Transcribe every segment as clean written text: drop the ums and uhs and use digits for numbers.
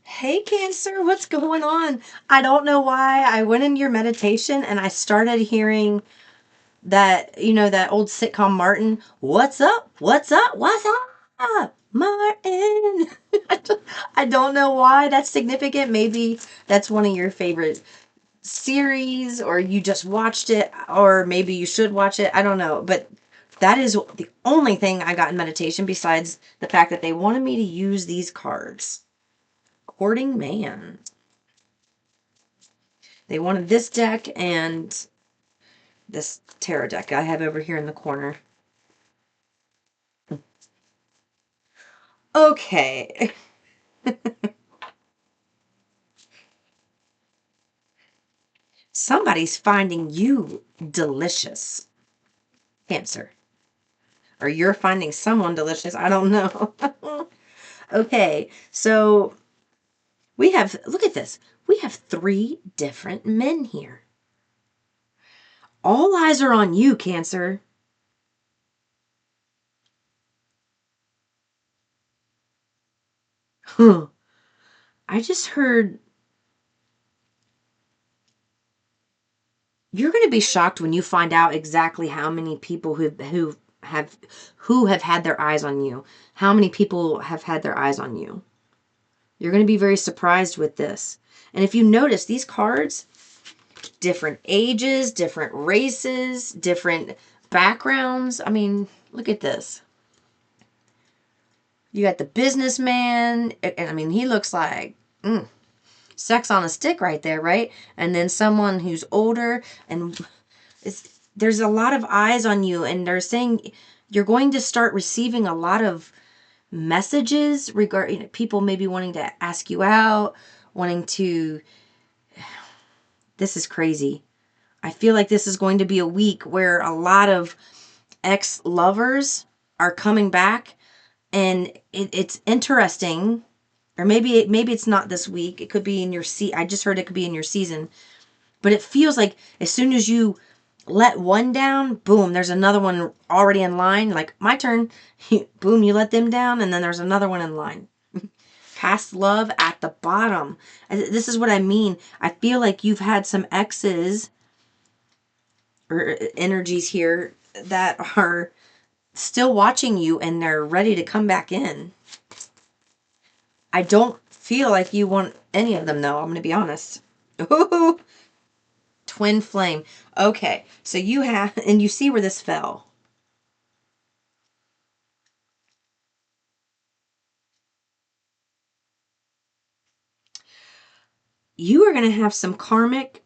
Hey Cancer, what's going on? I don't know why I went into your meditation and I started hearing that, that old sitcom Martin. What's up? What's up? What's up? Martin. I don't know why that's significant. Maybe that's one of your favorite series or you just watched it or maybe you should watch it. I don't know. But that is the only thing I got in meditation besides the fact that they wanted me to use these cards. Courting Man. They wanted this deck and this tarot deck I have over here in the corner. Okay. Somebody's finding you delicious, Cancer. Or you're finding someone delicious. I don't know. Okay, so we have, look at this. We have 3 different men here. All eyes are on you, Cancer. Huh. I just heard you're going to be shocked when you find out exactly how many people who have had their eyes on you. How many people have had their eyes on you? You're going to be very surprised with this. And if you notice, these cards, different ages, different races, different backgrounds. I mean, look at this. You got the businessman, and I mean, he looks like sex on a stick right there, right? And then someone who's older, and there's a lot of eyes on you, and they're saying you're going to start receiving a lot of messages regarding people maybe wanting to ask you out, wanting to. This is crazy. I feel like this is going to be a week where a lot of ex-lovers are coming back, and it's interesting. Or maybe it's not this week. It could be in your I just heard it could be in your season. But it feels like as soon as you let one down, boom, there's another one already in line. Like my turn, boom, you let them down, and then there's another one in line. Past love at the bottom. This is what I mean. I feel like you've had some exes or energies here that are still watching you and they're ready to come back in. I don't feel like you want any of them, though. I'm going to be honest. Ooh, twin flame. Okay, so you have, and you see where this fell. You are going to have some karmic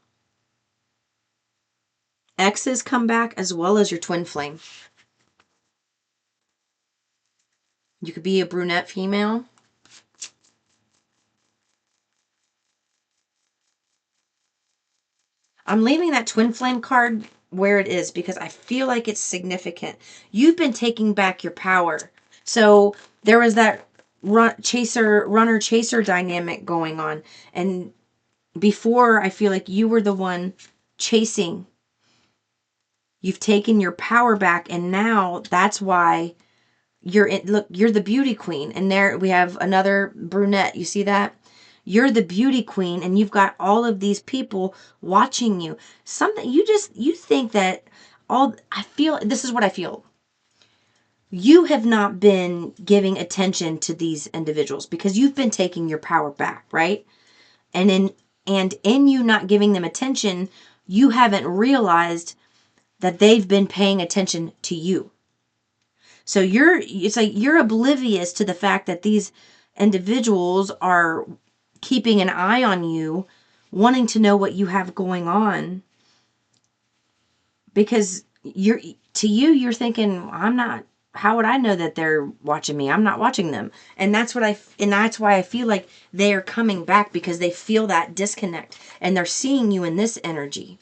exes come back as well as your twin flame. You could be a brunette female. I'm leaving that twin flame card where it is because I feel like it's significant. You've been taking back your power. So there was that runner chaser dynamic going on. And before, I feel like you were the one chasing. You've taken your power back, and now that's why you're the beauty queen. And there we have another brunette. You see that? You're the beauty queen, and you've got all of these people watching you. Something you think that I feel this is what I feel. You have not been giving attention to these individuals because you've been taking your power back, right? And in you not giving them attention, you haven't realized that they've been paying attention to you. So it's like you're oblivious to the fact that these individuals are keeping an eye on you, wanting to know what you have going on. Because you're thinking, I'm not, how would I know that they're watching me? I'm not watching them. And that's why I feel like they are coming back because they feel that disconnect and they're seeing you in this energy.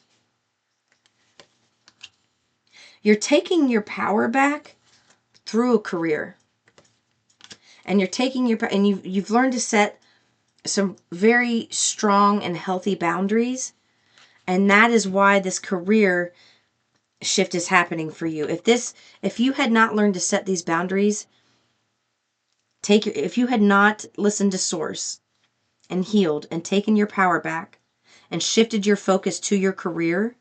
You're taking your power back through a career. And you're taking and you've learned to set some very strong and healthy boundaries. And that is why this career shift is happening for you. If you had not learned to set these boundaries, if you had not listened to source and healed and taken your power back and shifted your focus to your career,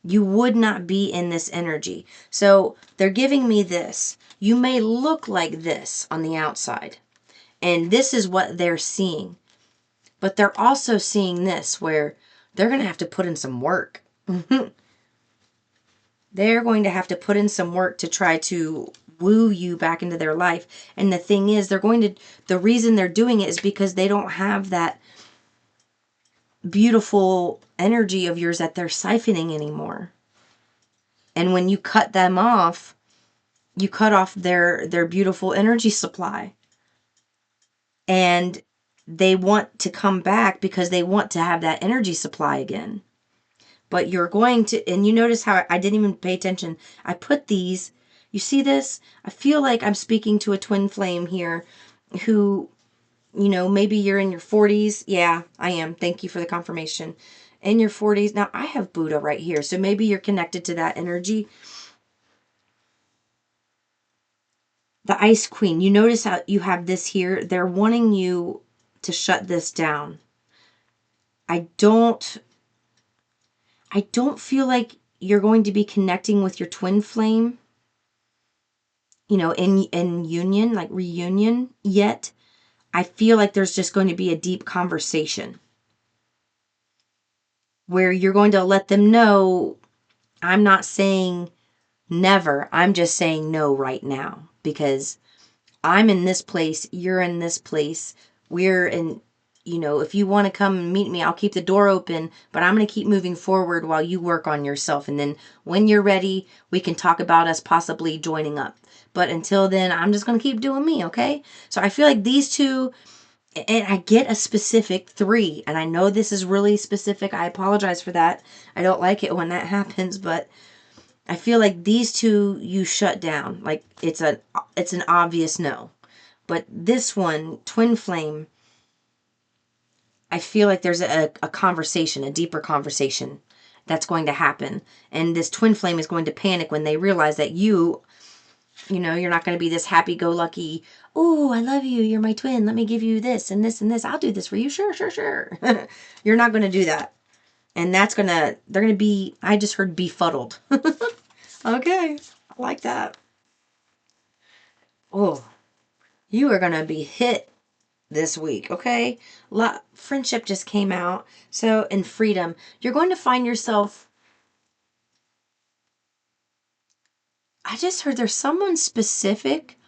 you would not be in this energy. So they're giving me this. You may look like this on the outside, and this is what they're seeing. But they're also seeing this, where they're going to have to put in some work. They're going to have to put in some work to try to woo you back into their life. And the thing is, the reason they're doing it is because they don't have that beautiful energy of yours that they're siphoning anymore. And when you cut them off, you cut off their beautiful energy supply. And they want to come back because they want to have that energy supply again. But you're going to, and you notice how I didn't even pay attention. I put these, you see this? I feel like I'm speaking to a twin flame here who, maybe you're in your 40s. Yeah, I am. Thank you for the confirmation. In your 40s. Now, I have Buddha right here. So maybe you're connected to that energy. The Ice Queen. You notice how you have this here? They're wanting you to shut this down. I don't feel like you're going to be connecting with your twin flame, in union, like reunion yet. I feel like there's just going to be a deep conversation where you're going to let them know, I'm not saying never, I'm just saying no right now, because I'm in this place, you're in this place, we're in, if you want to come and meet me, I'll keep the door open, but I'm going to keep moving forward while you work on yourself. And then when you're ready, we can talk about us possibly joining up. But until then, I'm just going to keep doing me, okay? So I feel like these two, and I get a specific 3, and I know this is really specific. I apologize for that. I don't like it when that happens, but I feel like these two you shut down. Like it's an obvious no. But this one, twin flame, I feel like there's a conversation, a deeper conversation that's going to happen. And this twin flame is going to panic when they realize that you're not going to be this happy-go-lucky, oh, I love you, you're my twin, let me give you this and this and this, I'll do this for you, sure, sure, sure. You're not going to do that. And they're going to be, I just heard befuddled. Okay, I like that. Oh, you are going to be hit this week, okay? Friendship just came out. So, in freedom, you're going to find yourself, I just heard there's someone specific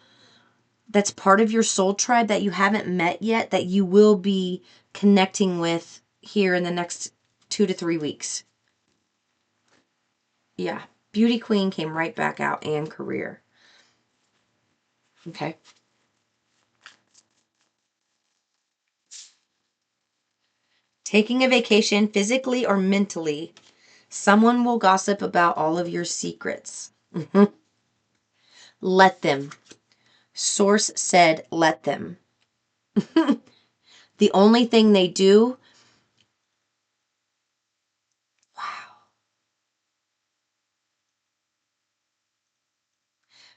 that's part of your soul tribe that you haven't met yet that you will be connecting with here in the next 2 to 3 weeks. Yeah. Beauty Queen came right back out, and career. Okay. Taking a vacation physically or mentally. Someone will gossip about all of your secrets. Let them. Source said, let them. The only thing they do, wow.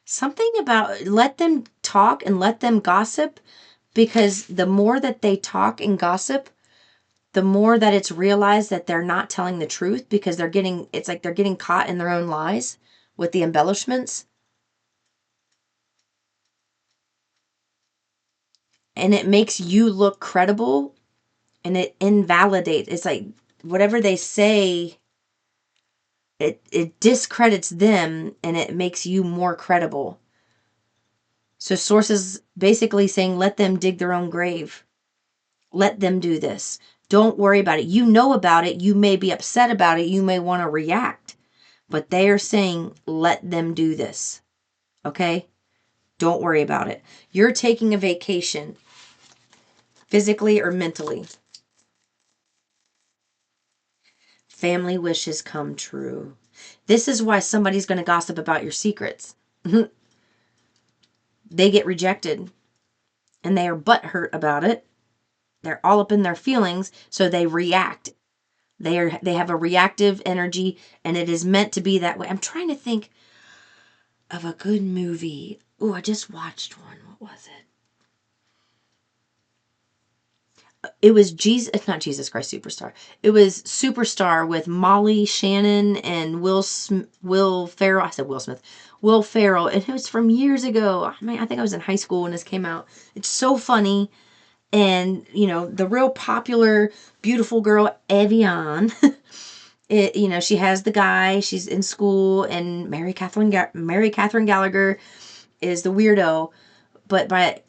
Something about let them talk and let them gossip, because the more that they talk and gossip, the more that it's realized that they're not telling the truth, because it's like they're getting caught in their own lies with the embellishments. And it makes you look credible, and it invalidates. It's like whatever they say, it discredits them, and it makes you more credible. So sources basically saying, let them dig their own grave. Let them do this. Don't worry about it. You know about it. You may be upset about it. You may want to react. But they are saying, let them do this. Okay? Don't worry about it. You're taking a vacation, physically or mentally. Family wishes come true. This is why somebody's going to gossip about your secrets. They get rejected, and they are butthurt about it. They're all up in their feelings, so they react. They have a reactive energy, and it is meant to be that way. I'm trying to think of a good movie. Oh, I just watched one. What was it? It was Jesus, not Jesus Christ Superstar. It was Superstar with Molly Shannon and Will Ferrell. I said Will Smith. Will Ferrell. And it was from years ago. I mean, I think I was in high school when this came out. It's so funny. And, you know, the real popular, beautiful girl, Evian. You know, she has the guy. She's in school. And Mary Catherine Gallagher is the weirdo. But by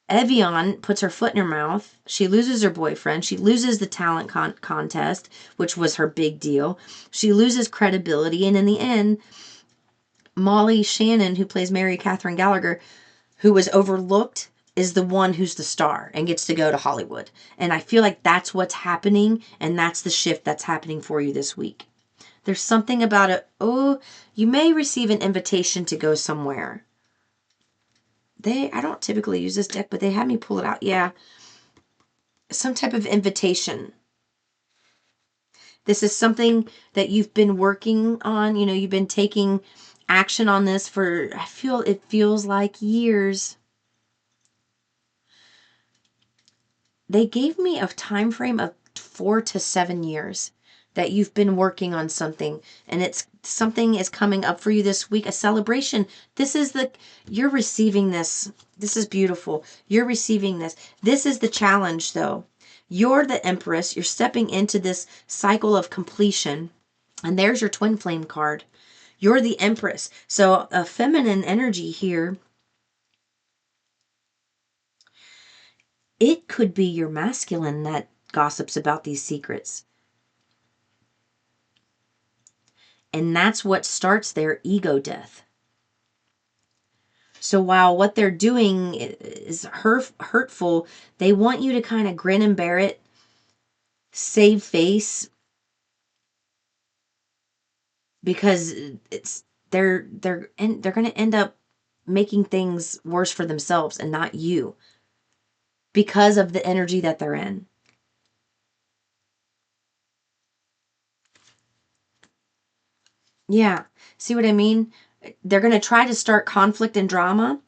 Evian puts her foot in her mouth. She loses her boyfriend. She loses the talent contest, which was her big deal. She loses credibility. And in the end, Molly Shannon, who plays Mary Catherine Gallagher, who was overlooked, is the one who's the star and gets to go to Hollywood. And I feel like that's what's happening. And that's the shift that's happening for you this week. There's something about it. Oh, you may receive an invitation to go somewhere. I don't typically use this deck, but they had me pull it out. Yeah. Some type of invitation. This is something that you've been working on. You know, you've been taking action on this for, it feels like years. They gave me a time frame of 4 to 7 years that you've been working on something, and something is coming up for you this week, a celebration. You're receiving this. This is beautiful. You're receiving this. This is the challenge though. You're the Empress. You're stepping into this cycle of completion. And there's your twin flame card. You're the Empress. So a feminine energy here. It could be your masculine that gossips about these secrets. And that's what starts their ego death. So while what they're doing is hurtful, they want you to kind of grin and bear it, save face, because they're going to end up making things worse for themselves and not you because of the energy that they're in. Yeah. See what I mean? They're going to try to start conflict and drama.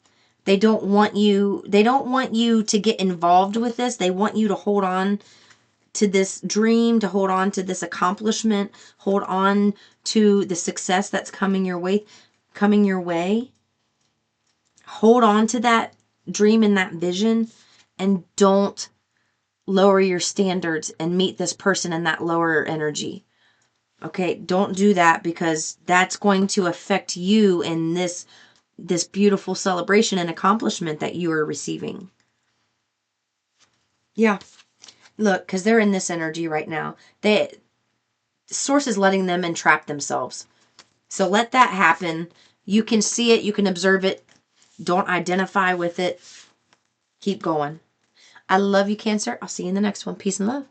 They don't want you to get involved with this. They want you to hold on to this dream, to hold on to this accomplishment, hold on to the success that's coming your way. Hold on to that dream and that vision, and don't lower your standards and meet this person in that lower energy. Okay, don't do that, because that's going to affect you in this beautiful celebration and accomplishment that you are receiving. Yeah. Look, because they're in this energy right now. Source is letting them entrap themselves. So let that happen. You can see it. You can observe it. Don't identify with it. Keep going. I love you, Cancer. I'll see you in the next one. Peace and love.